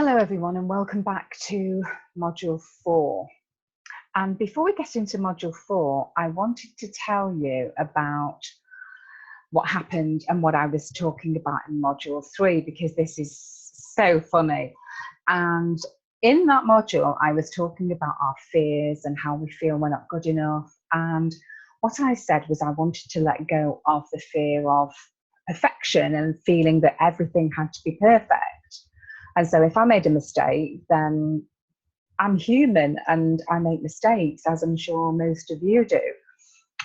Hello everyone and welcome back to Module 4. And before we get into Module 4, I wanted to tell you about what happened and what I was talking about in Module 3 because this is so funny. And in that module, I was talking about our fears and how we feel we're not good enough. And what I said was I wanted to let go of the fear of perfection and feeling that everything had to be perfect. And so if I made a mistake, then I'm human and I make mistakes, as I'm sure most of you do.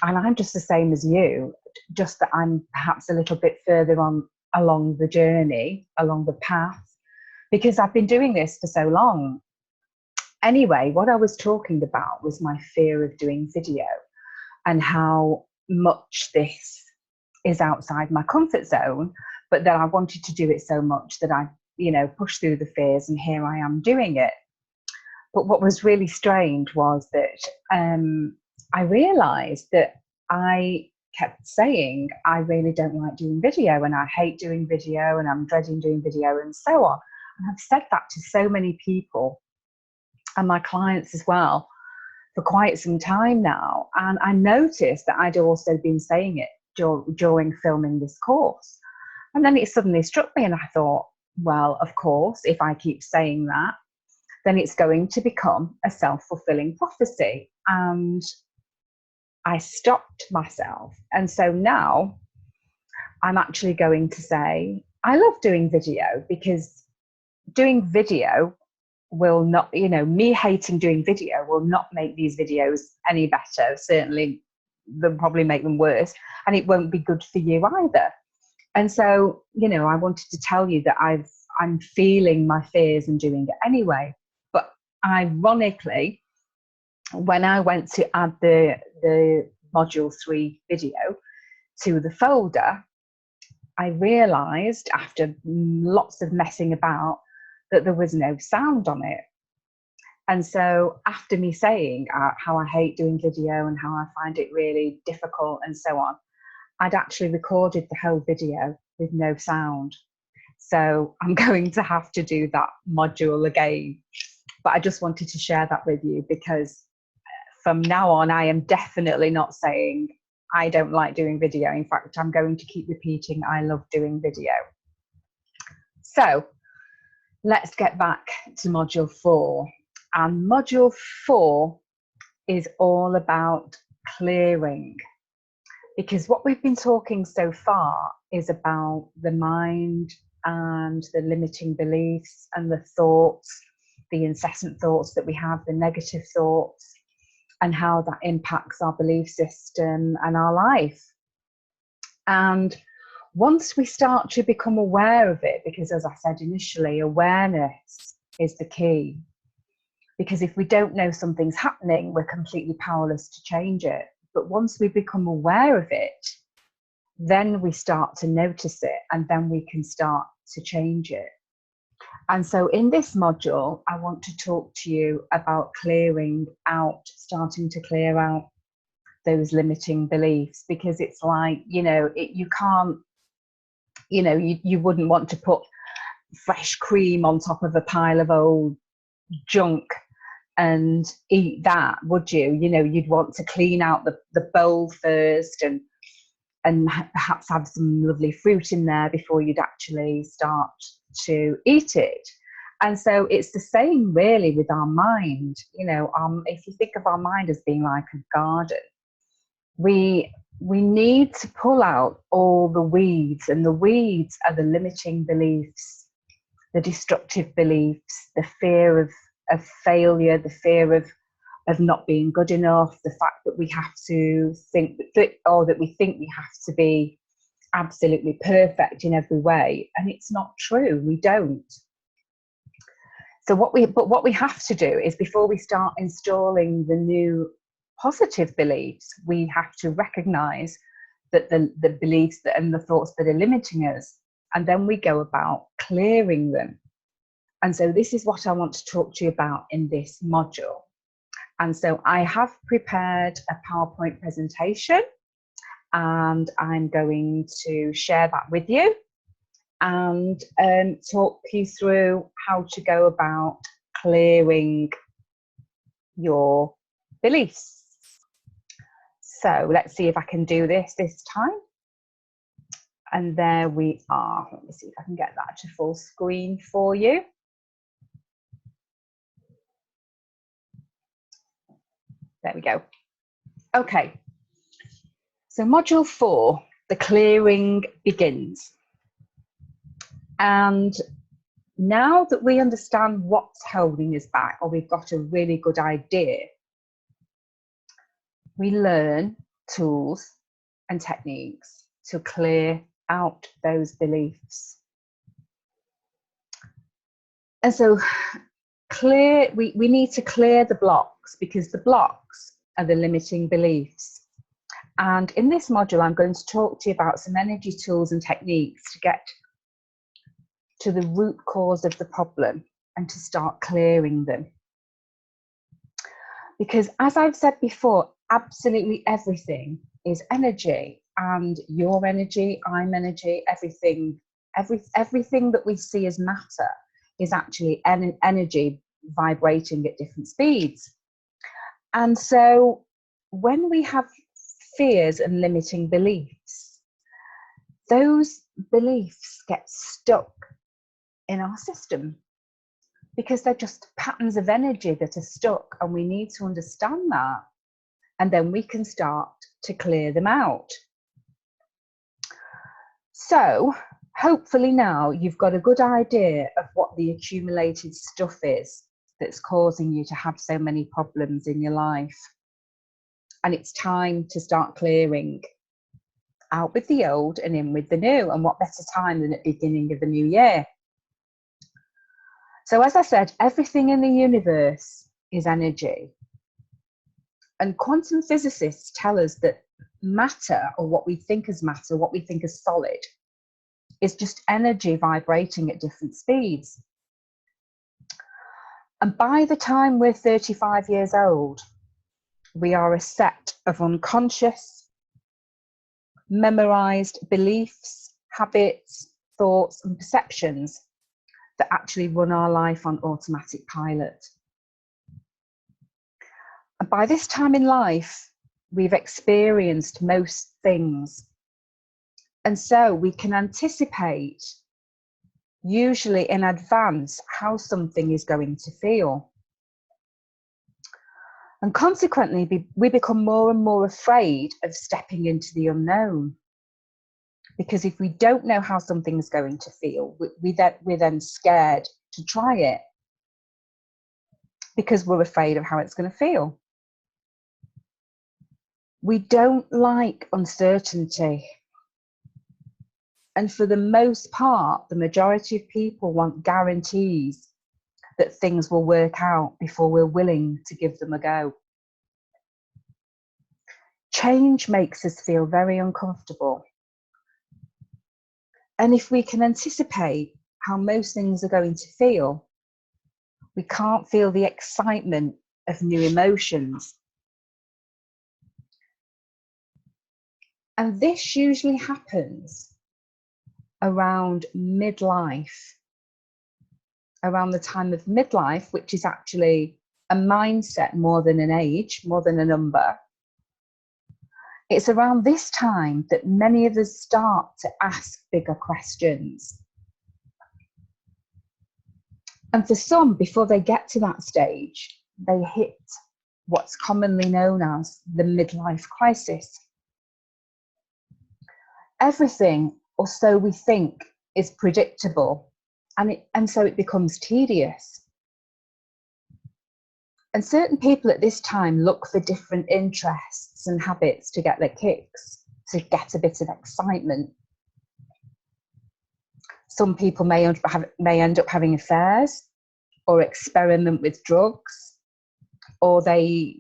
And I'm just the same as you, just that I'm perhaps a little bit further on along the journey, along the path, because I've been doing this for so long. Anyway, what I was talking about was my fear of doing video and how much this is outside my comfort zone, but that I wanted to do it so much that I pushed through the fears, and here I am doing it. But what was really strange was that I realized that I kept saying, I really don't like doing video and I hate doing video and I'm dreading doing video and so on. And I've said that to so many people and my clients as well for quite some time now. And I noticed that I'd also been saying it during filming this course. And then it suddenly struck me and I thought, well, of course, if I keep saying that, then it's going to become a self-fulfilling prophecy. And I stopped myself. And so now I'm actually going to say, I love doing video because doing video will not, me hating doing video will not make these videos any better. Certainly, they'll probably make them worse, and it won't be good for you either. And so, I wanted to tell you that I'm feeling my fears and doing it anyway. But ironically, when I went to add the Module 3 video to the folder, I realised after lots of messing about that there was no sound on it. And so after me saying how I hate doing video and how I find it really difficult and so on, I'd actually recorded the whole video with no sound. So I'm going to have to do that module again. But I just wanted to share that with you because from now on, I am definitely not saying I don't like doing video. In fact, I'm going to keep repeating I love doing video. So let's get back to Module 4. And Module 4 is all about clearing. Because what we've been talking so far is about the mind and the limiting beliefs and the thoughts, the incessant thoughts that we have, the negative thoughts, and how that impacts our belief system and our life. And once we start to become aware of it, because as I said initially, awareness is the key. Because if we don't know something's happening, we're completely powerless to change it. But once we become aware of it, then we start to notice it and then we can start to change it. And so in this module, I want to talk to you about clearing out, starting to clear out those limiting beliefs, because it's like, you can't, you wouldn't want to put fresh cream on top of a pile of old junk and eat that, would you? You'd want to clean out the bowl first and perhaps have some lovely fruit in there before you'd actually start to eat it. And so it's the same really with our mind. If you think of our mind as being like a garden, we need to pull out all the weeds, and the weeds are the limiting beliefs, the destructive beliefs, the fear of failure, the fear of not being good enough, the fact that we have to think that we think we have to be absolutely perfect in every way, and it's not true. We don't. So what we have to do is, before we start installing the new positive beliefs, we have to recognize that the beliefs and the thoughts that are limiting us, and then we go about clearing them. And so this is what I want to talk to you about in this module. And so I have prepared a PowerPoint presentation and I'm going to share that with you. and talk you through how to go about clearing your beliefs. So let's see if I can do this time. And there we are. Let me see if I can get that to full screen for you. There we go. Okay. So module 4, the clearing begins. And now that we understand what's holding us back, or we've got a really good idea, we learn tools and techniques to clear out those beliefs. And so we need to clear the blocks, because the blocks are the limiting beliefs. And in this module, I'm going to talk to you about some energy tools and techniques to get to the root cause of the problem and to start clearing them. Because as I've said before, absolutely everything is energy, and your energy, I'm energy, everything that we see as matter is actually energy vibrating at different speeds. And so when we have fears and limiting beliefs, those beliefs get stuck in our system because they're just patterns of energy that are stuck, and we need to understand that, and then we can start to clear them out. So hopefully now you've got a good idea of what the accumulated stuff is that's causing you to have so many problems in your life. And it's time to start clearing out with the old and in with the new. And what better time than at the beginning of the new year? So as I said, everything in the universe is energy. And quantum physicists tell us that matter, or what we think as matter, what we think as solid, is just energy vibrating at different speeds. And by the time we're 35 years old, we are a set of unconscious, memorized beliefs, habits, thoughts, and perceptions that actually run our life on automatic pilot. And by this time in life, we've experienced most things. And so we can anticipate, usually in advance, how something is going to feel. And consequently, we become more and more afraid of stepping into the unknown. Because if we don't know how something's going to feel, we're then scared to try it, because we're afraid of how it's going to feel. We don't like uncertainty. And for the most part, the majority of people want guarantees that things will work out before we're willing to give them a go. Change makes us feel very uncomfortable. And if we can anticipate how most things are going to feel, we can't feel the excitement of new emotions. And this usually happens around midlife, around the time of midlife, which is actually a mindset more than an age, more than a number. It's around this time that many of us start to ask bigger questions. And for some, before they get to that stage, they hit what's commonly known as the midlife crisis. Everything, or so we think, is predictable, and so it becomes tedious. And certain people at this time look for different interests and habits to get their kicks, to get a bit of excitement. Some people may end up having affairs, or experiment with drugs, or they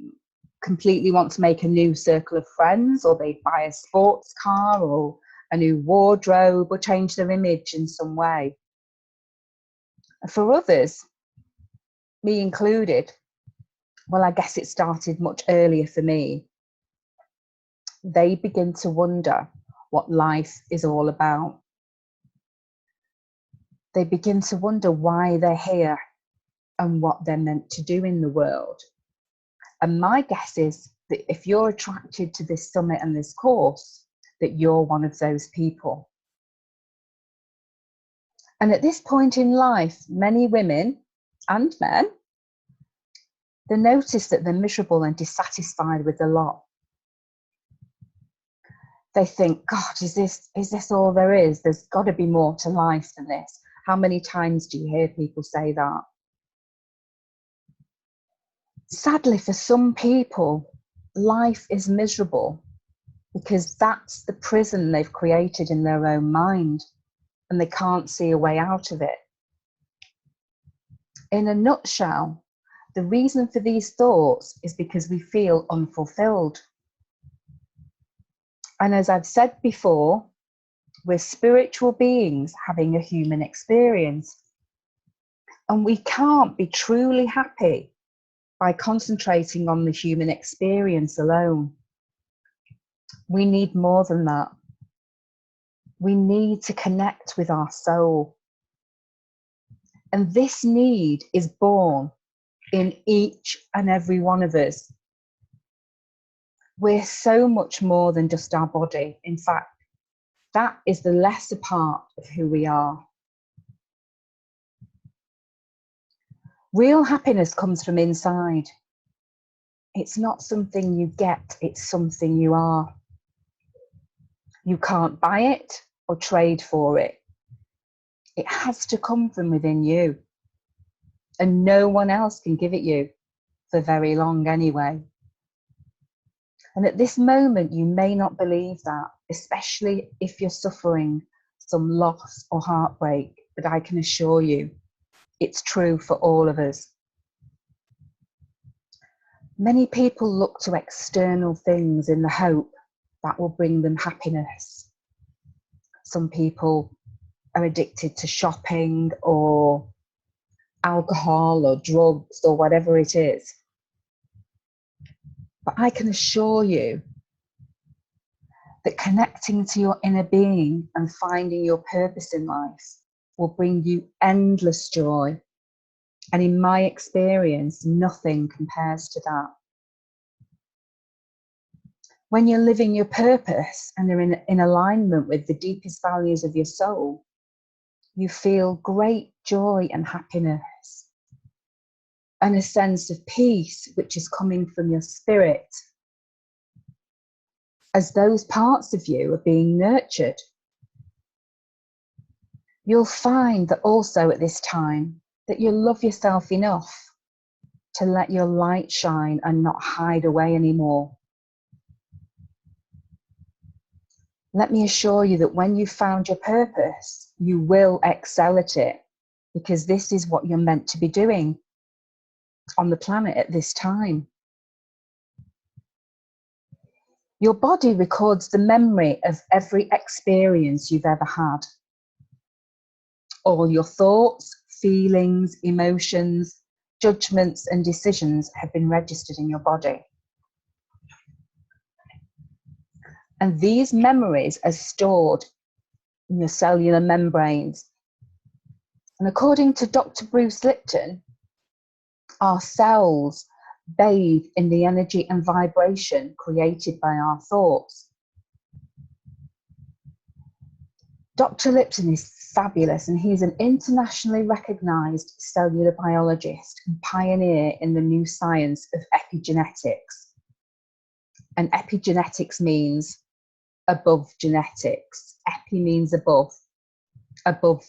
completely want to make a new circle of friends, or they buy a sports car or a new wardrobe, or change their image in some way. For others, me included, well, I guess it started much earlier for me. They begin to wonder what life is all about. They begin to wonder why they're here and what they're meant to do in the world. And my guess is that if you're attracted to this summit and this course, that you're one of those people. And at this point in life, many women and men, they notice that they're miserable and dissatisfied with a lot. They think, God, is this all there is? There's got to be more to life than this. How many times do you hear people say that? Sadly, for some people, life is miserable because that's the prison they've created in their own mind and they can't see a way out of it. In a nutshell, the reason for these thoughts is because we feel unfulfilled. And as I've said before, we're spiritual beings having a human experience. And we can't be truly happy by concentrating on the human experience alone. We need more than that. We need to connect with our soul. And this need is born in each and every one of us. We're so much more than just our body. In fact, that is the lesser part of who we are. Real happiness comes from inside. It's not something you get, it's something you are. You can't buy it or trade for it. It has to come from within you. And no one else can give it you for very long anyway. And at this moment, you may not believe that, especially if you're suffering some loss or heartbreak, but I can assure you, it's true for all of us. Many people look to external things in the hope that will bring them happiness. Some people are addicted to shopping or alcohol or drugs or whatever it is. But I can assure you that connecting to your inner being and finding your purpose in life will bring you endless joy. And in my experience, nothing compares to that. When you're living your purpose and are in alignment with the deepest values of your soul, you feel great joy and happiness and a sense of peace, which is coming from your spirit, as those parts of you are being nurtured. You'll find that also at this time that you love yourself enough to let your light shine and not hide away anymore. Let me assure you that when you've found your purpose, you will excel at it, because this is what you're meant to be doing on the planet at this time. Your body records the memory of every experience you've ever had. All your thoughts, feelings, emotions, judgments, and decisions have been registered in your body. And these memories are stored in your cellular membranes. And according to Dr. Bruce Lipton, our cells bathe in the energy and vibration created by our thoughts. Dr. Lipton is fabulous, and he's an internationally recognized cellular biologist and pioneer in the new science of epigenetics. And epigenetics means above genetics. Epi means above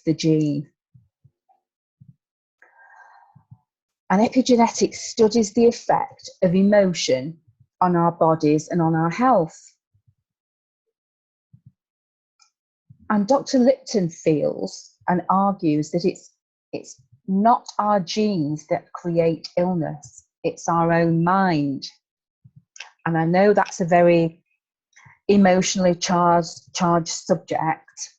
the gene. And epigenetics studies the effect of emotion on our bodies and on our health. And Dr. Lipton feels and argues that it's not our genes that create illness, it's our own mind. And I know that's a very emotionally charged subject,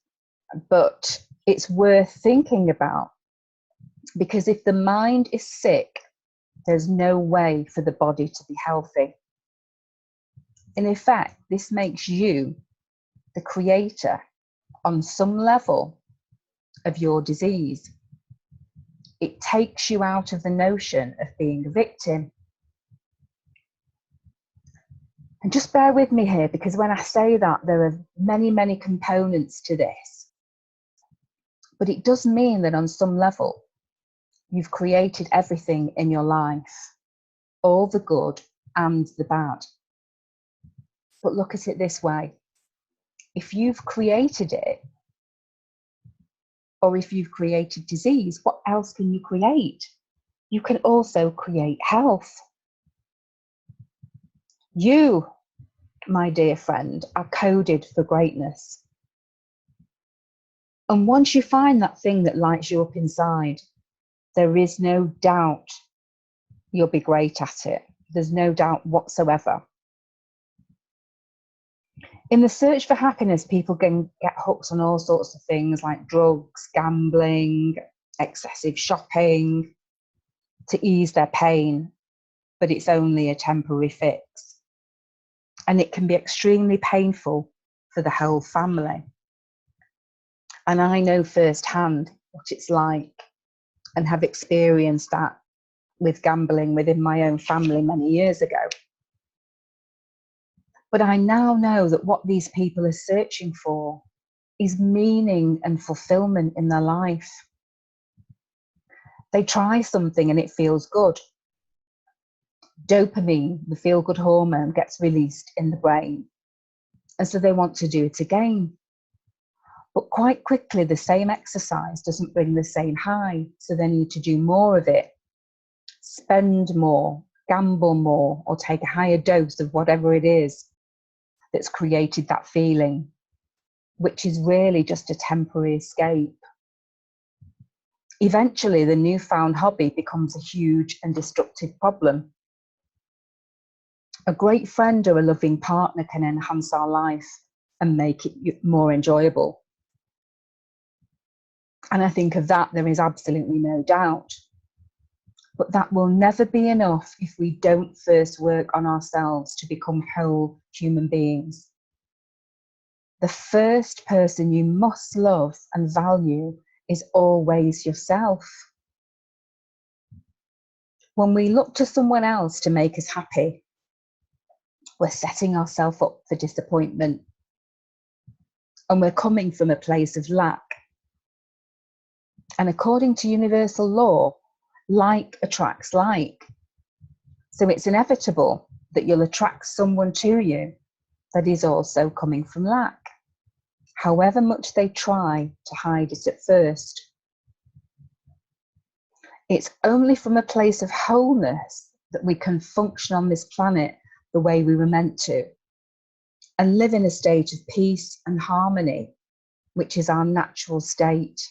but it's worth thinking about, because if the mind is sick, there's no way for the body to be healthy. In effect, this makes you the creator on some level of your disease. It takes you out of the notion of being a victim. And just bear with me here, because when I say that, there are many, many components to this. But it does mean that on some level, you've created everything in your life, all the good and the bad. But look at it this way. If you've created it, or if you've created disease, what else can you create? You can also create health. You, my dear friend, are coded for greatness. And once you find that thing that lights you up inside, there is no doubt you'll be great at it. There's no doubt whatsoever. In the search for happiness, people can get hooked on all sorts of things like drugs, gambling, excessive shopping to ease their pain, but it's only a temporary fix. And it can be extremely painful for the whole family. And I know firsthand what it's like and have experienced that with gambling within my own family many years ago. But I now know that what these people are searching for is meaning and fulfillment in their life. They try something and it feels good. Dopamine, the feel-good hormone, gets released in the brain. And so they want to do it again. But quite quickly, the same exercise doesn't bring the same high. So they need to do more of it, spend more, gamble more, or take a higher dose of whatever it is that's created that feeling, which is really just a temporary escape. Eventually, the newfound hobby becomes a huge and destructive problem. A great friend or a loving partner can enhance our life and make it more enjoyable. And I think of that, there is absolutely no doubt. But that will never be enough if we don't first work on ourselves to become whole human beings. The first person you must love and value is always yourself. When we look to someone else to make us happy, we're setting ourselves up for disappointment. And we're coming from a place of lack. And according to universal law, like attracts like. So it's inevitable that you'll attract someone to you that is also coming from lack, however much they try to hide it at first. It's only from a place of wholeness that we can function on this planet the way we were meant to, and live in a state of peace and harmony, which is our natural state.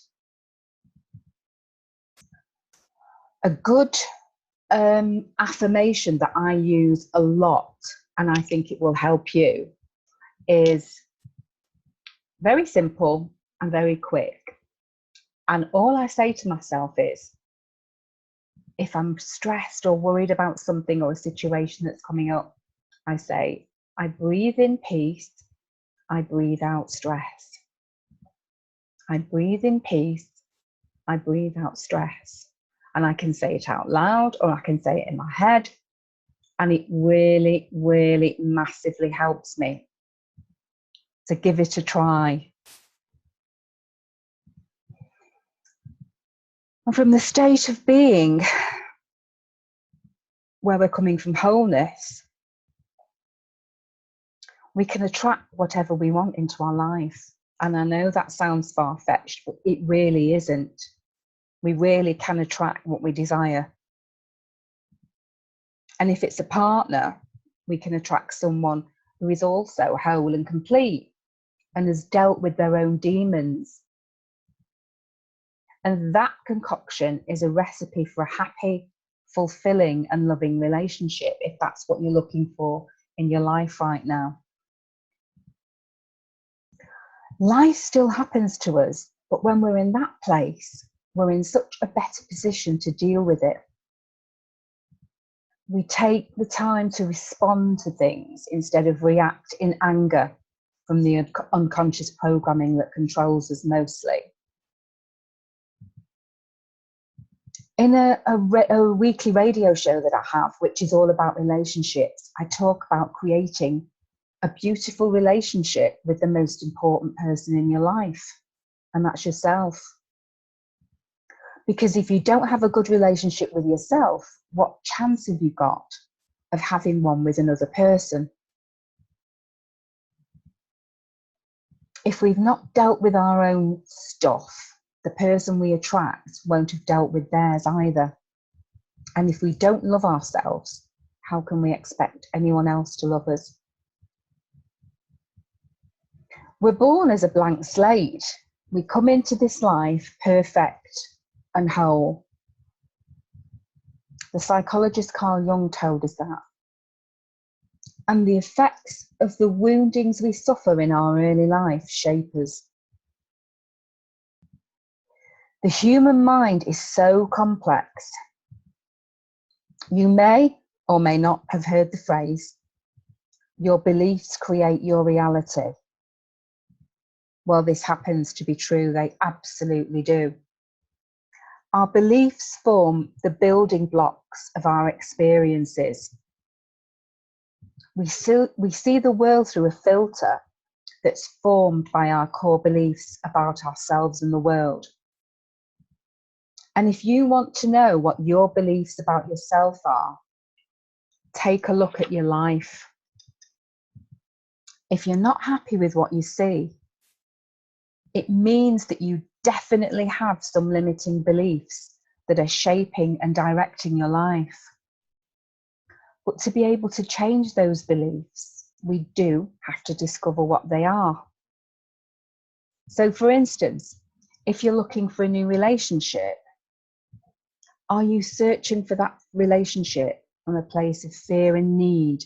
A good affirmation that I use a lot, and I think it will help you, is very simple and very quick. And all I say to myself is, if I'm stressed or worried about something or a situation that's coming up, I say, I breathe in peace, I breathe out stress. I breathe in peace, I breathe out stress. And I can say it out loud or I can say it in my head. And it really, really massively helps me to give it a try. And from the state of being where we're coming from wholeness, we can attract whatever we want into our life. And I know that sounds far-fetched, but it really isn't. We really can attract what we desire. And if it's a partner, we can attract someone who is also whole and complete and has dealt with their own demons. And that concoction is a recipe for a happy, fulfilling and loving relationship, if that's what you're looking for in your life right now. Life still happens to us, but when we're in that place, we're in such a better position to deal with it. We take the time to respond to things instead of react in anger from the unconscious programming that controls us mostly. In a weekly radio show that I have, which is all about relationships, I talk about creating a beautiful relationship with the most important person in your life, and that's yourself. Because if you don't have a good relationship with yourself, what chance have you got of having one with another person? If we've not dealt with our own stuff, the person we attract won't have dealt with theirs either. And if we don't love ourselves, how can we expect anyone else to love us? We're born as a blank slate. We come into this life perfect and whole. The psychologist Carl Jung told us that. And the effects of the woundings we suffer in our early life shape us. The human mind is so complex. You may or may not have heard the phrase, your beliefs create your reality. Well, this happens to be true. They absolutely do. Our beliefs form the building blocks of our experiences. We see the world through a filter that's formed by our core beliefs about ourselves and the world. And if you want to know what your beliefs about yourself are, take a look at your life. If you're not happy with what you see, it means that you definitely have some limiting beliefs that are shaping and directing your life. But to be able to change those beliefs, we do have to discover what they are. So, for instance, if you're looking for a new relationship, are you searching for that relationship from a place of fear and need?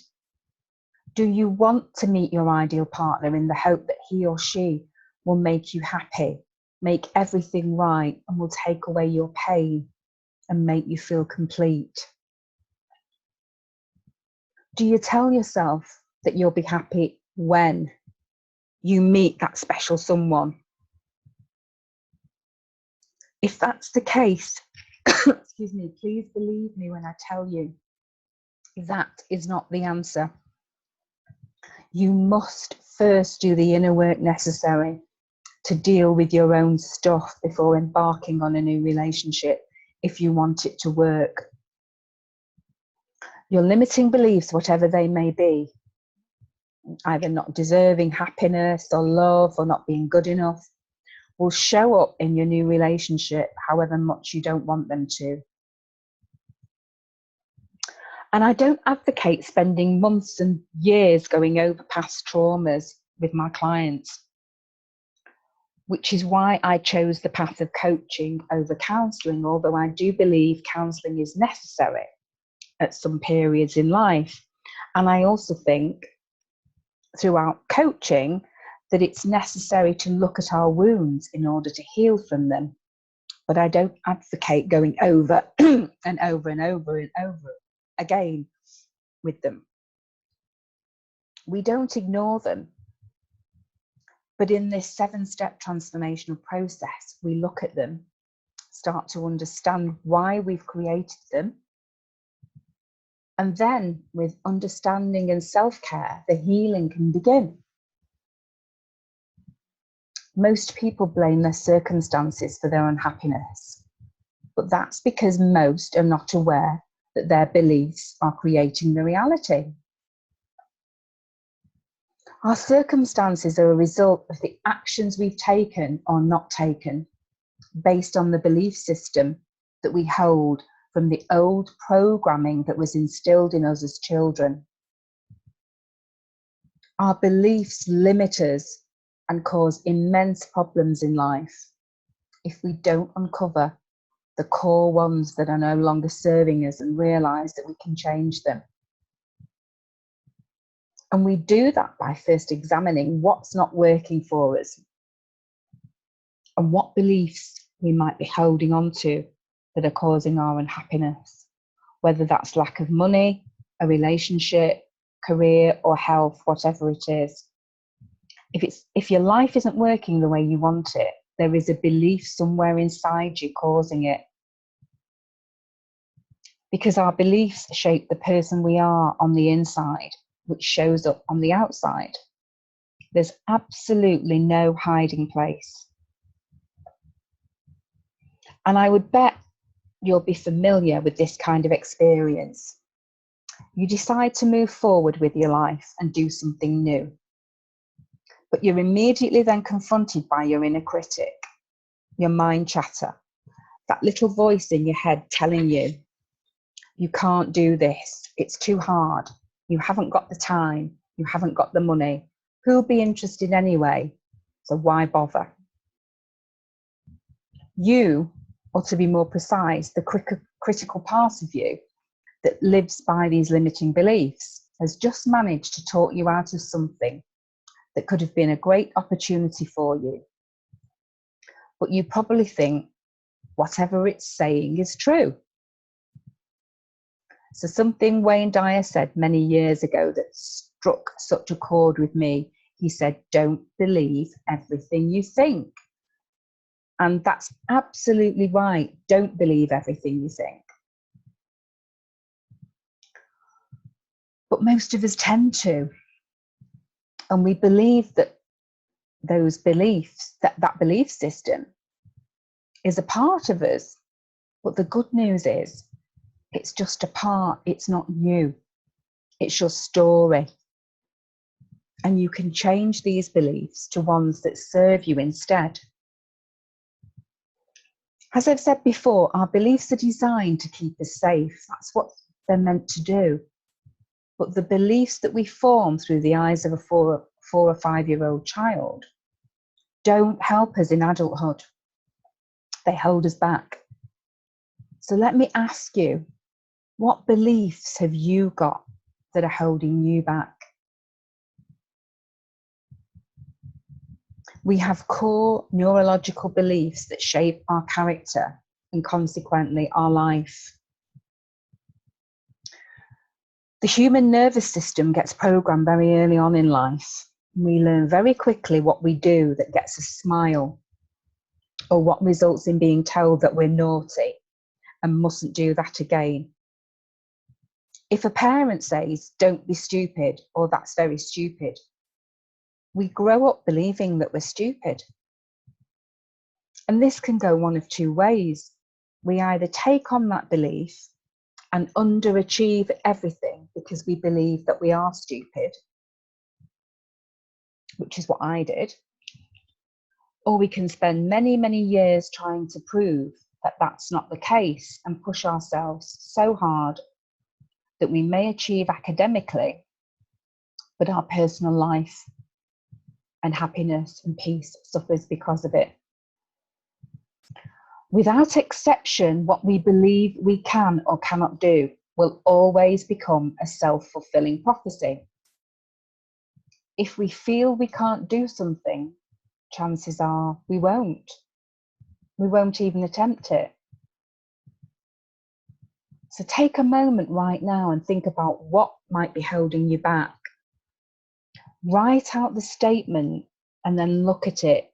Do you want to meet your ideal partner in the hope that he or she will make you happy, make everything right, and will take away your pain and make you feel complete? Do you tell yourself that you'll be happy when you meet that special someone? If that's the case, excuse me, please believe me when I tell you that is not the answer. You must first do the inner work necessary to deal with your own stuff before embarking on a new relationship if you want it to work. Your limiting beliefs, whatever they may be, either not deserving happiness or love or not being good enough, will show up in your new relationship however much you don't want them to. And I don't advocate spending months and years going over past traumas with my clients, which is why I chose the path of coaching over counselling, although I do believe counselling is necessary at some periods in life. And I also think throughout coaching that it's necessary to look at our wounds in order to heal from them. But I don't advocate going over and over and over and over again with them. We don't ignore them. But in this 7-step transformational process, we look at them, start to understand why we've created them. And then with understanding and self-care, the healing can begin. Most people blame their circumstances for their unhappiness, but that's because most are not aware that their beliefs are creating the reality. Our circumstances are a result of the actions we've taken or not taken, based on the belief system that we hold from the old programming that was instilled in us as children. Our beliefs limit us and cause immense problems in life if we don't uncover the core ones that are no longer serving us and realise that we can change them. And we do that by first examining what's not working for us and what beliefs we might be holding on to that are causing our unhappiness, whether that's lack of money, a relationship, career, or health, whatever it is. If your life isn't working the way you want it, there is a belief somewhere inside you causing it. because our beliefs shape the person we are on the inside, which shows up on the outside. There's absolutely no hiding place. And I would bet you'll be familiar with this kind of experience. You decide to move forward with your life and do something new, but you're immediately then confronted by your inner critic, your mind chatter, that little voice in your head telling you, you can't do this, it's too hard, you haven't got the time, you haven't got the money, who'll be interested anyway, so why bother? You, or to be more precise, the critical part of you that lives by these limiting beliefs has just managed to talk you out of something that could have been a great opportunity for you. But you probably think whatever it's saying is true. So something Wayne Dyer said many years ago that struck such a chord with me, he said, don't believe everything you think. And that's absolutely right. Don't believe everything you think. But most of us tend to. And we believe that those beliefs, that belief system is a part of us. But the good news is it's just a part. It's not you. It's your story. And you can change these beliefs to ones that serve you instead. As I've said before, our beliefs are designed to keep us safe. That's what they're meant to do. But the beliefs that we form through the eyes of a 4 or 5-year-old child don't help us in adulthood. They hold us back. So let me ask you, what beliefs have you got that are holding you back? We have core neurological beliefs that shape our character and consequently our life. The human nervous system gets programmed very early on in life. We learn very quickly what we do that gets a smile, or what results in being told that we're naughty and mustn't do that again. If a parent says, don't be stupid, or that's very stupid, we grow up believing that we're stupid. And this can go one of two ways. We either take on that belief and underachieve everything because we believe that we are stupid, which is what I did, or we can spend many, many years trying to prove that that's not the case and push ourselves so hard that we may achieve academically, but our personal life and happiness and peace suffers because of it. Without exception, what we believe we can or cannot do will always become a self-fulfilling prophecy. If we feel we can't do something, chances are we won't. We won't even attempt it. So take a moment right now and think about what might be holding you back. Write out the statement and then look at it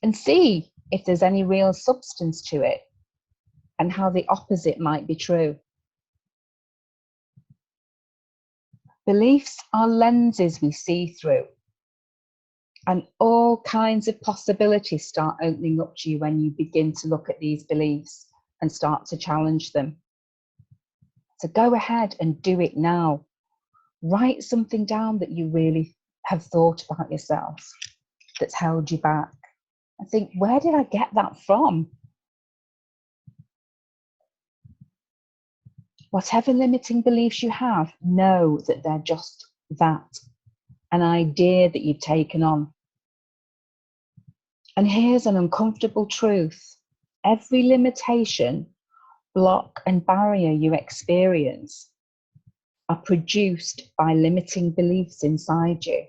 and see if there's any real substance to it and how the opposite might be true. Beliefs are lenses we see through, and all kinds of possibilities start opening up to you when you begin to look at these beliefs and start to challenge them. So go ahead and do it now. Write something down that you really have thought about yourself that's held you back. I think, where did I get that from? Whatever limiting beliefs you have, know that they're just that, an idea that you've taken on. And here's an uncomfortable truth. Every limitation, block, and barrier you experience are produced by limiting beliefs inside you.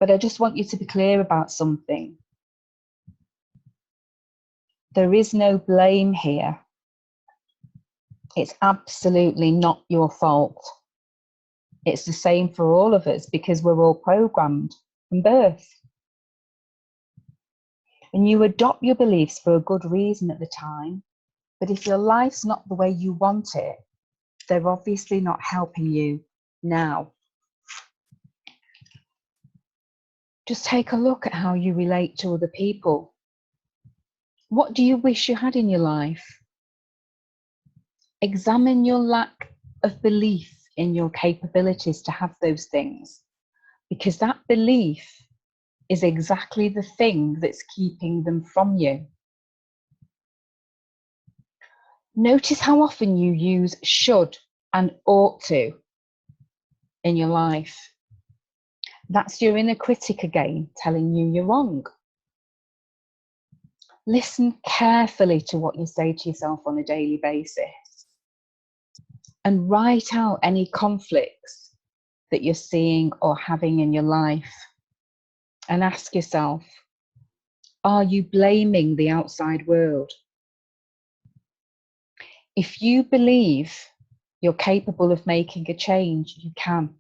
But I just want you to be clear about something. There is no blame here. It's absolutely not your fault. It's the same for all of us because we're all programmed from birth. And you adopt your beliefs for a good reason at the time, But if your life's not the way you want it, they're obviously not helping you now. Just take a look at how you relate to other people. What do you wish you had in your life? Examine your lack of belief in your capabilities to have those things, because that belief is exactly the thing that's keeping them from you. Notice how often you use should and ought to in your life. That's your inner critic again, telling you you're wrong. Listen carefully to what you say to yourself on a daily basis, and write out any conflicts that you're seeing or having in your life, and ask yourself, are you blaming the outside world? If you believe you're capable of making a change, you can.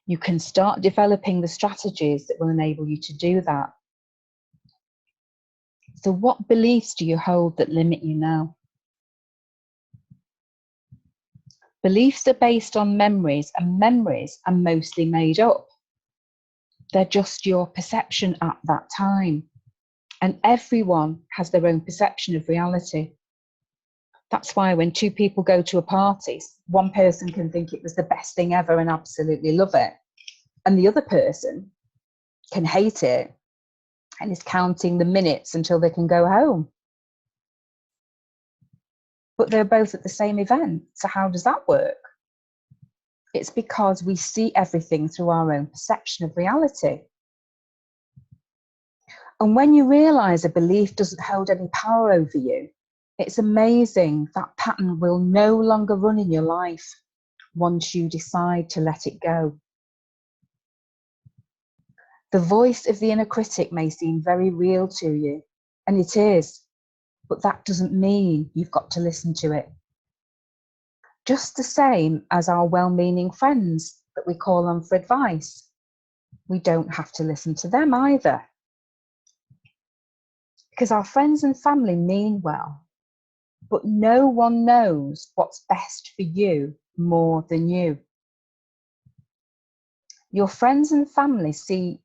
You can start developing the strategies that will enable you to do that. So what beliefs do you hold that limit you now? Beliefs are based on memories, and memories are mostly made up. They're just your perception at that time. And everyone has their own perception of reality. That's why when two people go to a party, one person can think it was the best thing ever and absolutely love it, and the other person can hate it and is counting the minutes until they can go home. But they're both at the same event. So how does that work? It's because we see everything through our own perception of reality. And when you realize a belief doesn't hold any power over you, it's amazing that pattern will no longer run in your life once you decide to let it go. The voice of the inner critic may seem very real to you, and it is, but that doesn't mean you've got to listen to it. Just the same as our well-meaning friends that we call on for advice. We don't have to listen to them either. Because our friends and family mean well, but no one knows what's best for you more than you. Your friends and family see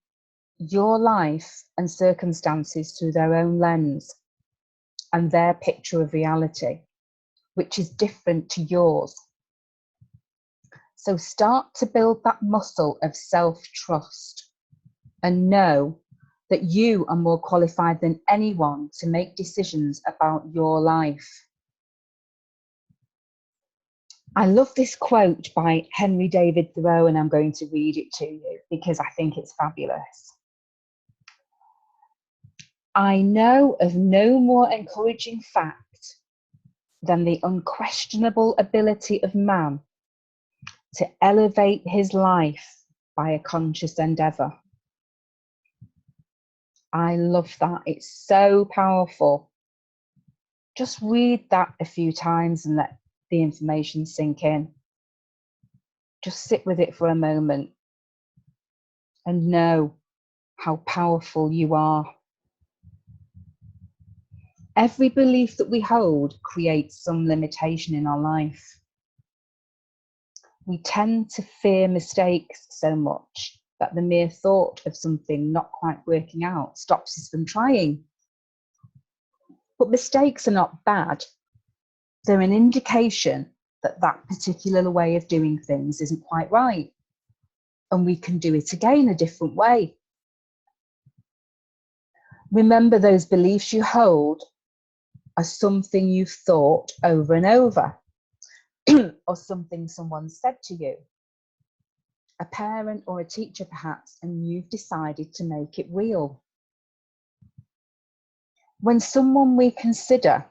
your life and circumstances through their own lens and their picture of reality, which is different to yours. So start to build that muscle of self-trust and know that you are more qualified than anyone to make decisions about your life. I love this quote by Henry David Thoreau, and I'm going to read it to you because I think it's fabulous. I know of no more encouraging fact than the unquestionable ability of man to elevate his life by a conscious endeavour. I love that. It's so powerful. Just read that a few times and let the information sink in. Just sit with it for a moment and know how powerful you are. Every belief that we hold creates some limitation in our life. We tend to fear mistakes so much that the mere thought of something not quite working out stops us from trying. But mistakes are not bad. They're an indication that that particular way of doing things isn't quite right, and we can do it again a different way. Remember, those beliefs you hold are something you've thought over and over, or something someone said to you, a parent or a teacher perhaps, and you've decided to make it real. When someone we consider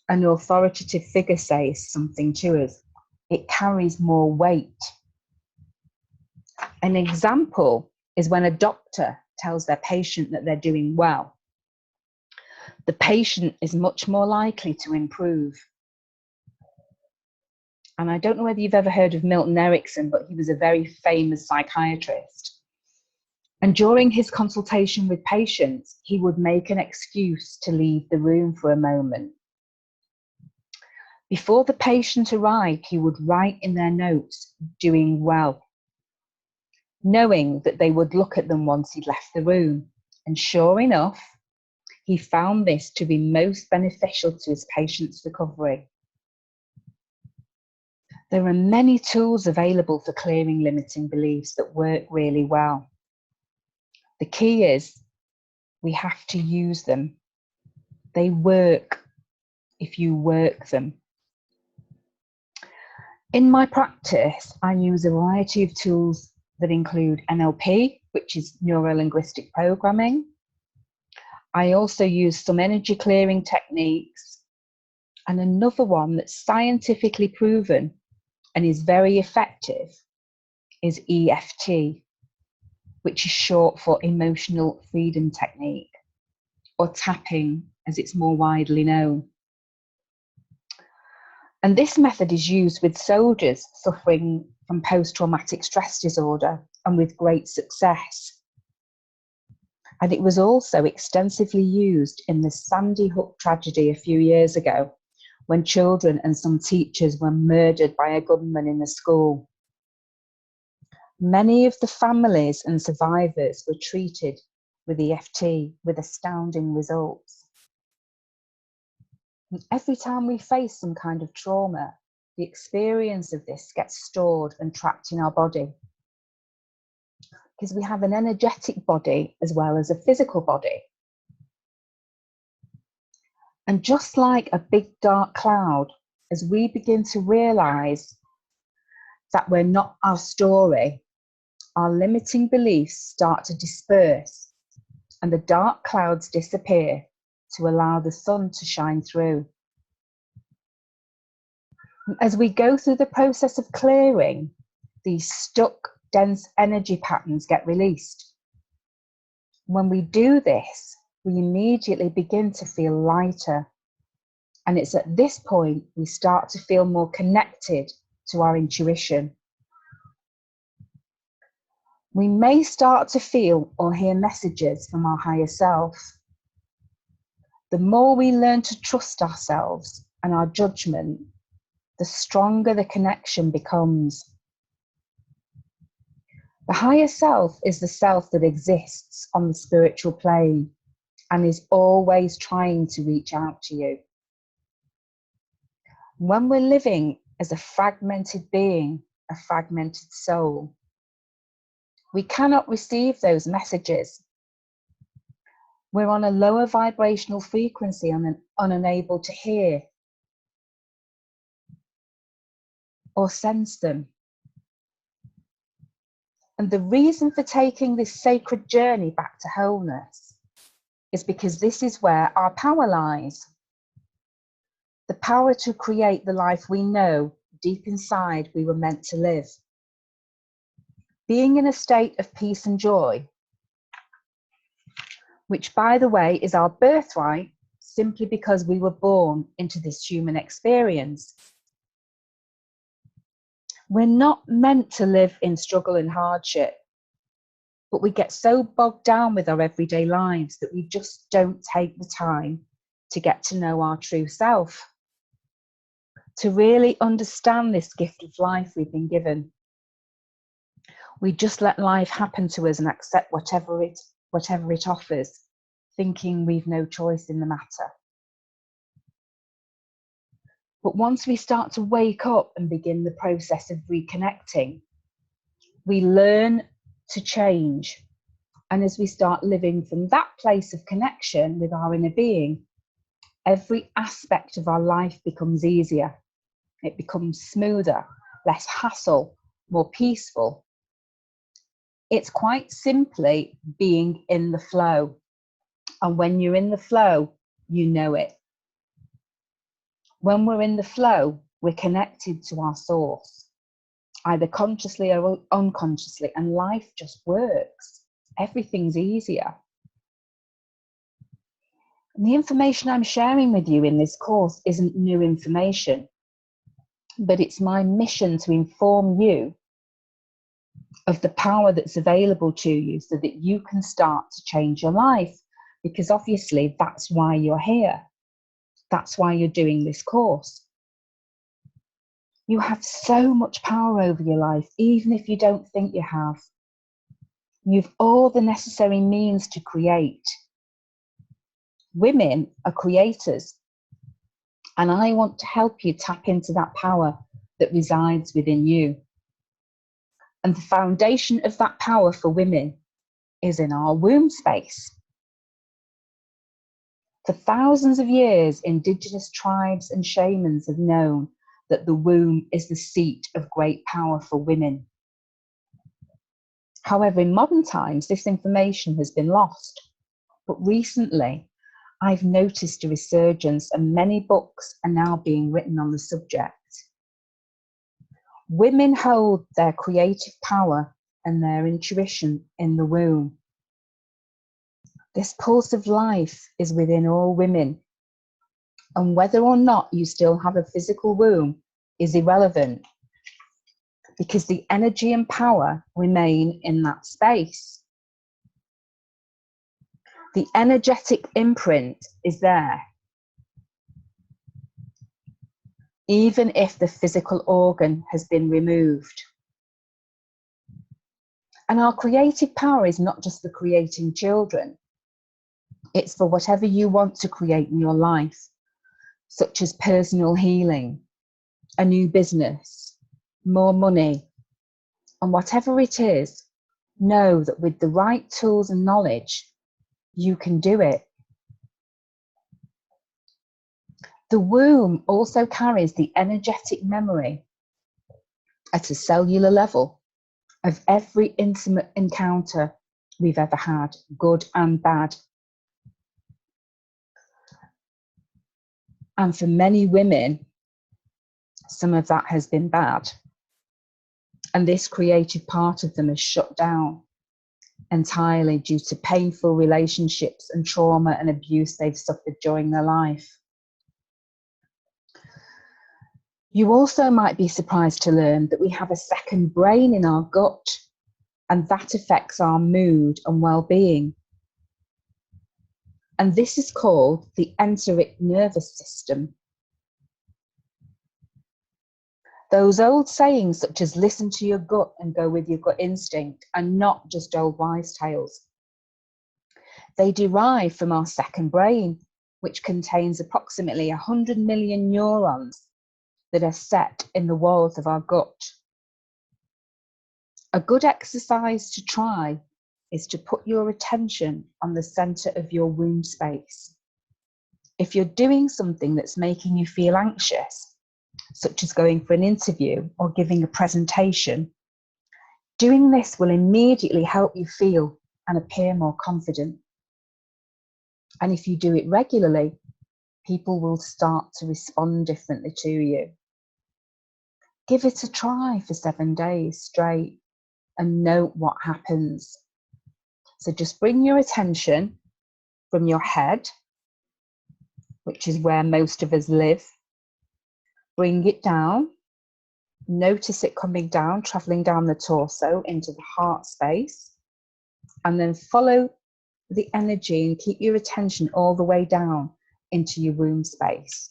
an authoritative figure says something to us, it carries more weight. An example is when a doctor tells their patient that they're doing well. The patient is much more likely to improve. And I don't know whether you've ever heard of Milton Erickson, but he was a very famous psychiatrist. And during his consultation with patients, he would make an excuse to leave the room for a moment. Before the patient arrived, he would write in their notes, "Doing well," knowing that they would look at them once he'd left the room. And sure enough, he found this to be most beneficial to his patient's recovery. There are many tools available for clearing limiting beliefs that work really well. The key is we have to use them. They work if you work them. In my practice, I use a variety of tools that include NLP, which is neuro-linguistic programming. I also use some energy clearing techniques, and another one that's scientifically proven and is very effective is EFT, which is short for Emotional Freedom Technique, or tapping as it's more widely known. And this method is used with soldiers suffering from post-traumatic stress disorder, and with great success. And it was also extensively used in the Sandy Hook tragedy a few years ago, when children and some teachers were murdered by a gunman in a school. Many of the families and survivors were treated with EFT with astounding results. And every time we face some kind of trauma, the experience of this gets stored and trapped in our body. Because we have an energetic body as well as a physical body. And just like a big dark cloud, as we begin to realize that we're not our story, our limiting beliefs start to disperse and the dark clouds disappear to allow the sun to shine through. As we go through the process of clearing, these stuck, dense energy patterns get released. When we do this, we immediately begin to feel lighter. And it's at this point we start to feel more connected to our intuition. We may start to feel or hear messages from our higher self. The more we learn to trust ourselves and our judgment, the stronger the connection becomes. The higher self is the self that exists on the spiritual plane and is always trying to reach out to you. When we're living as a fragmented being, a fragmented soul, we cannot receive those messages. We're on a lower vibrational frequency and unable to hear or sense them. And the reason for taking this sacred journey back to wholeness is because this is where our power lies. The power to create the life we know deep inside we were meant to live. Being in a state of peace and joy, which by the way is our birthright simply because we were born into this human experience. We're not meant to live in struggle and hardship, but we get so bogged down with our everyday lives that we just don't take the time to get to know our true self, to really understand this gift of life we've been given. We just let life happen to us and accept whatever it offers, thinking we've no choice in the matter. But once we start to wake up and begin the process of reconnecting, we learn to change. And as we start living from that place of connection with our inner being, every aspect of our life becomes easier. It becomes smoother, less hassle, more peaceful. It's quite simply being in the flow. And when you're in the flow, you know it. When we're in the flow, we're connected to our source, either consciously or unconsciously, and life just works. Everything's easier. And the information I'm sharing with you in this course isn't new information, but it's my mission to inform you of the power that's available to you so that you can start to change your life. Because obviously that's why you're here. That's why you're doing this course. You have so much power over your life, even if you don't think you have. You've all the necessary means to create. Women are creators. And I want to help you tap into that power that resides within you. And the foundation of that power for women is in our womb space. For thousands of years, indigenous tribes and shamans have known that the womb is the seat of great power for women. However, in modern times, this information has been lost. But recently, I've noticed a resurgence, and many books are now being written on the subject. Women hold their creative power and their intuition in the womb. This pulse of life is within all women, and whether or not you still have a physical womb is irrelevant, because the energy and power remain in that space. The energetic imprint is there, even if the physical organ has been removed. And our creative power is not just for creating children. It's for whatever you want to create in your life, such as personal healing, a new business, more money, and whatever it is, know that with the right tools and knowledge, you can do it. The womb also carries the energetic memory at a cellular level of every intimate encounter we've ever had, good and bad. And for many women, some of that has been bad. And this creative part of them is shut down entirely due to painful relationships and trauma and abuse they've suffered during their life. You also might be surprised to learn that we have a second brain in our gut, and that affects our mood and well-being. And this is called the enteric nervous system. Those old sayings such as listen to your gut and go with your gut instinct are not just old wives' tales. They derive from our second brain, which contains approximately 100 million neurons that are set in the walls of our gut. A good exercise to try is to put your attention on the center of your womb space. If you're doing something that's making you feel anxious, such as going for an interview or giving a presentation, doing this will immediately help you feel and appear more confident. And if you do it regularly, people will start to respond differently to you. Give it a try for 7 days straight and note what happens. So just bring your attention from your head, which is where most of us live. Bring it down. Notice it coming down, traveling down the torso into the heart space, and then follow the energy and keep your attention all the way down into your womb space.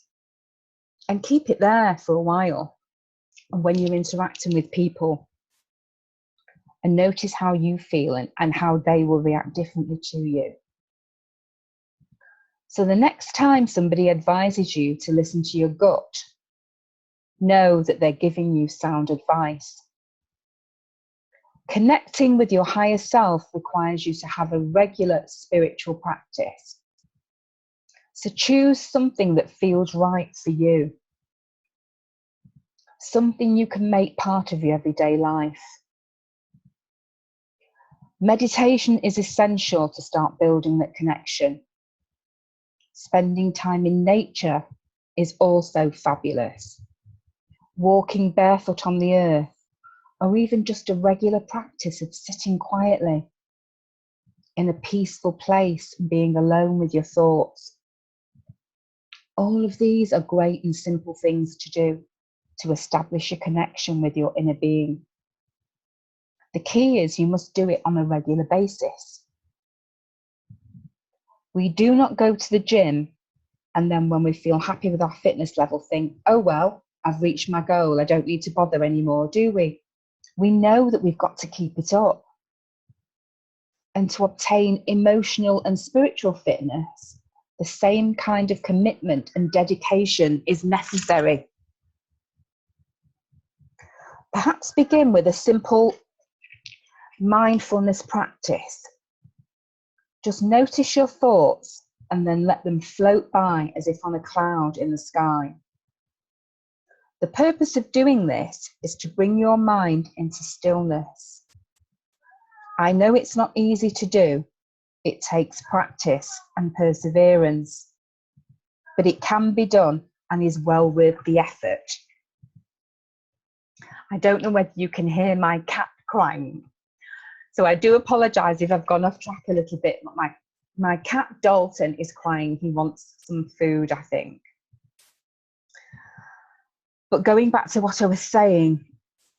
And keep it there for a while. And when you're interacting with people, and notice how you feel and how they will react differently to you. So the next time somebody advises you to listen to your gut, know that they're giving you sound advice. Connecting with your higher self requires you to have a regular spiritual practice. So choose something that feels right for you. Something you can make part of your everyday life. Meditation is essential to start building that connection. Spending time in nature is also fabulous. Walking barefoot on the earth, or even just a regular practice of sitting quietly in a peaceful place and being alone with your thoughts. All of these are great and simple things to do to establish a connection with your inner being. The key is you must do it on a regular basis. We do not go to the gym and then when we feel happy with our fitness level think, oh, well, I've reached my goal. I don't need to bother anymore, do we? We know that we've got to keep it up. And to obtain emotional and spiritual fitness, the same kind of commitment and dedication is necessary. Perhaps begin with a simple mindfulness practice. Just notice your thoughts and then let them float by as if on a cloud in the sky. The purpose of doing this is to bring your mind into stillness. I know it's not easy to do. It takes practice and perseverance, but it can be done and is well worth the effort. I don't know whether you can hear my cat crying. So I do apologise if I've gone off track a little bit. My cat Dalton is crying. He wants some food, I think. But going back to what I was saying,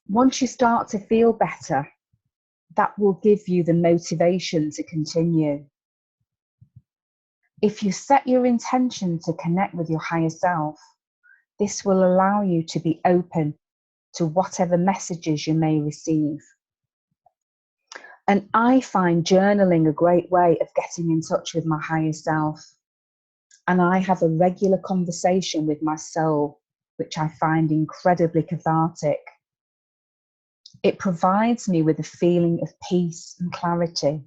once you start to feel better, that will give you the motivation to continue. If you set your intention to connect with your higher self, this will allow you to be open to whatever messages you may receive. And I find journaling a great way of getting in touch with my higher self. And I have a regular conversation with my soul, which I find incredibly cathartic. It provides me with a feeling of peace and clarity.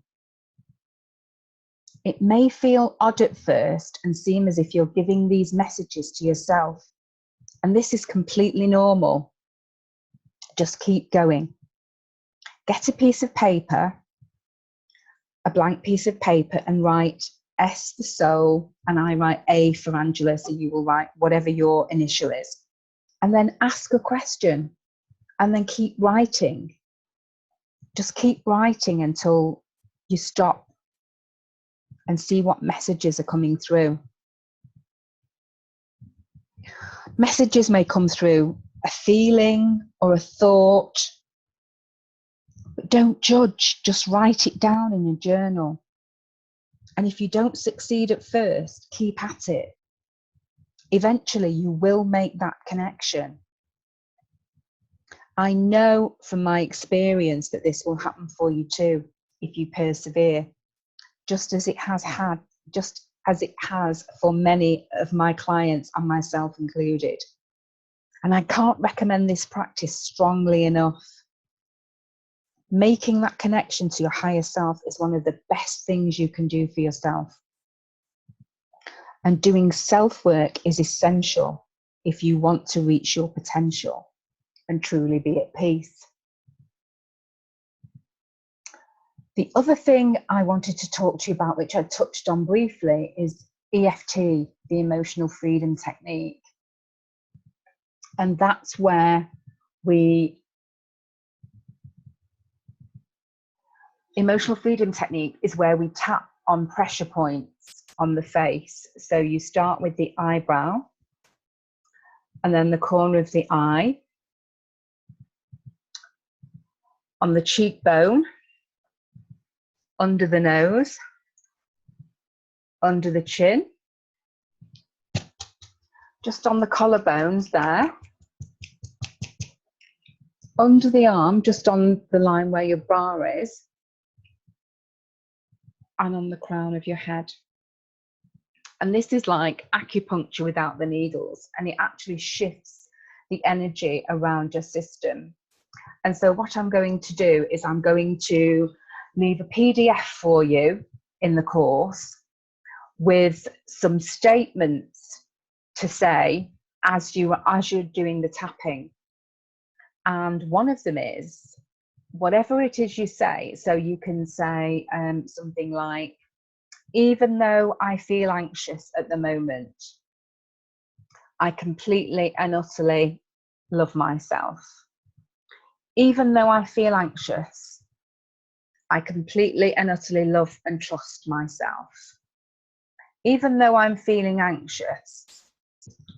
It may feel odd at first and seem as if you're giving these messages to yourself. And this is completely normal. Just keep going. Get a piece of paper, a blank piece of paper, and write S for soul, and I write A for Angela, so you will write whatever your initial is. And then ask a question, and then keep writing. Just keep writing until you stop and see what messages are coming through. Messages may come through a feeling or a thought, but don't judge, just write it down in your journal. And if you don't succeed at first, keep at it. Eventually, you will make that connection. I know from my experience that this will happen for you too, if you persevere, just as it has for many of my clients and myself included. And I can't recommend this practice strongly enough. Making that connection to your higher self is one of the best things you can do for yourself. And doing self-work is essential if you want to reach your potential and truly be at peace. The other thing I wanted to talk to you about, which I touched on briefly, is EFT, the Emotional Freedom Technique. And that's where Emotional Freedom Technique is where we tap on pressure points on the face. So you start with the eyebrow, and then the corner of the eye, on the cheekbone, under the nose, under the chin, just on the collarbones there, under the arm, just on the line where your bra is, and on the crown of your head. And this is like acupuncture without the needles, and it actually shifts the energy around your system. And so what I'm going to do is I'm going to leave a PDF for you in the course with some statements to say as you're doing the tapping. And one of them is, whatever it is you say, so you can say something like, even though I feel anxious at the moment, I completely and utterly love myself. Even though I feel anxious, I completely and utterly love and trust myself. Even though I'm feeling anxious,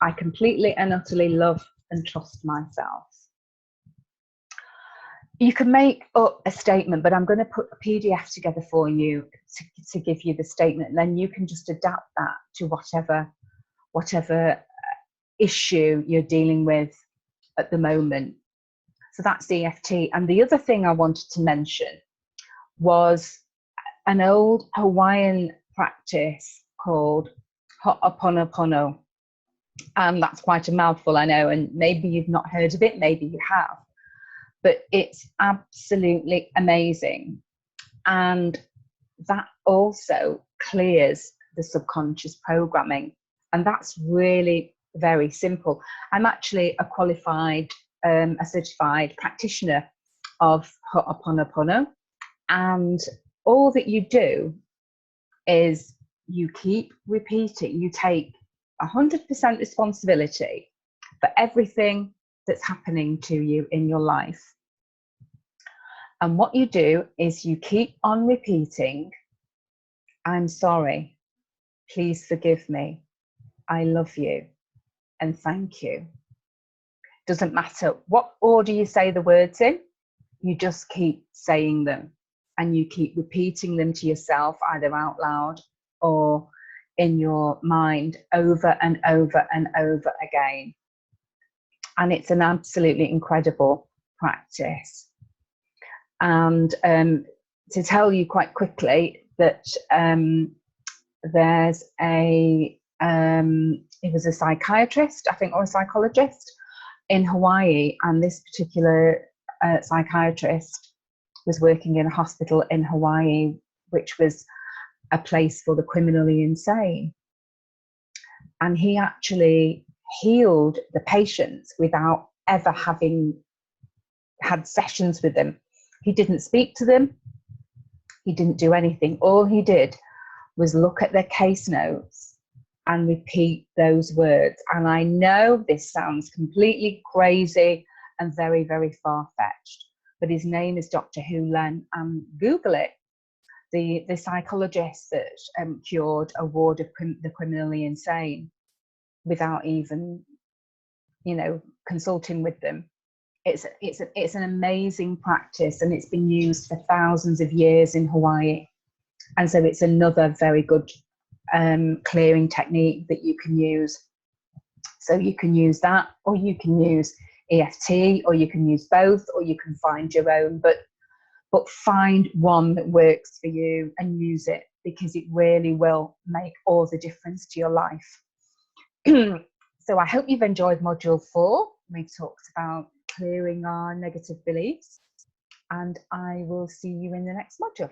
I completely and utterly love and trust myself. You can make up a statement, but I'm going to put a PDF together for you to give you the statement, and then you can just adapt that to whatever issue you're dealing with at the moment. So that's EFT. And the other thing I wanted to mention was an old Hawaiian practice called Ho'oponopono. And that's quite a mouthful, I know, and maybe you've not heard of it, maybe you have, but it's absolutely amazing. And that also clears the subconscious programming. And that's really very simple. I'm actually a qualified, a certified practitioner of Ho'oponopono. And all that you do is you keep repeating, you take 100% responsibility for everything that's happening to you in your life. And what you do is you keep on repeating, I'm sorry, please forgive me, I love you, and thank you. Doesn't matter what order you say the words in, you just keep saying them, and you keep repeating them to yourself, either out loud or in your mind, over and over and over again. And it's an absolutely incredible practice. And to tell you quite quickly that there's he was a psychiatrist, I think, or a psychologist in Hawaii, and this particular psychiatrist was working in a hospital in Hawaii, which was a place for the criminally insane. And he actually healed the patients without ever having had sessions with them. He didn't speak to them. He didn't do anything. All he did was look at their case notes and repeat those words. And I know this sounds completely crazy and very, very far-fetched, but his name is Dr. Hu Len, and Google it. The psychologist that cured a ward of the criminally insane without even, consulting with them. It's an amazing practice, and it's been used for thousands of years in Hawaii. And so it's another very good clearing technique that you can use. So you can use that, or you can use EFT, or you can use both, or you can find your own, but find one that works for you and use it, because it really will make all the difference to your life. So I hope you've enjoyed module 4. We talked about clearing our negative beliefs, and I will see you in the next module.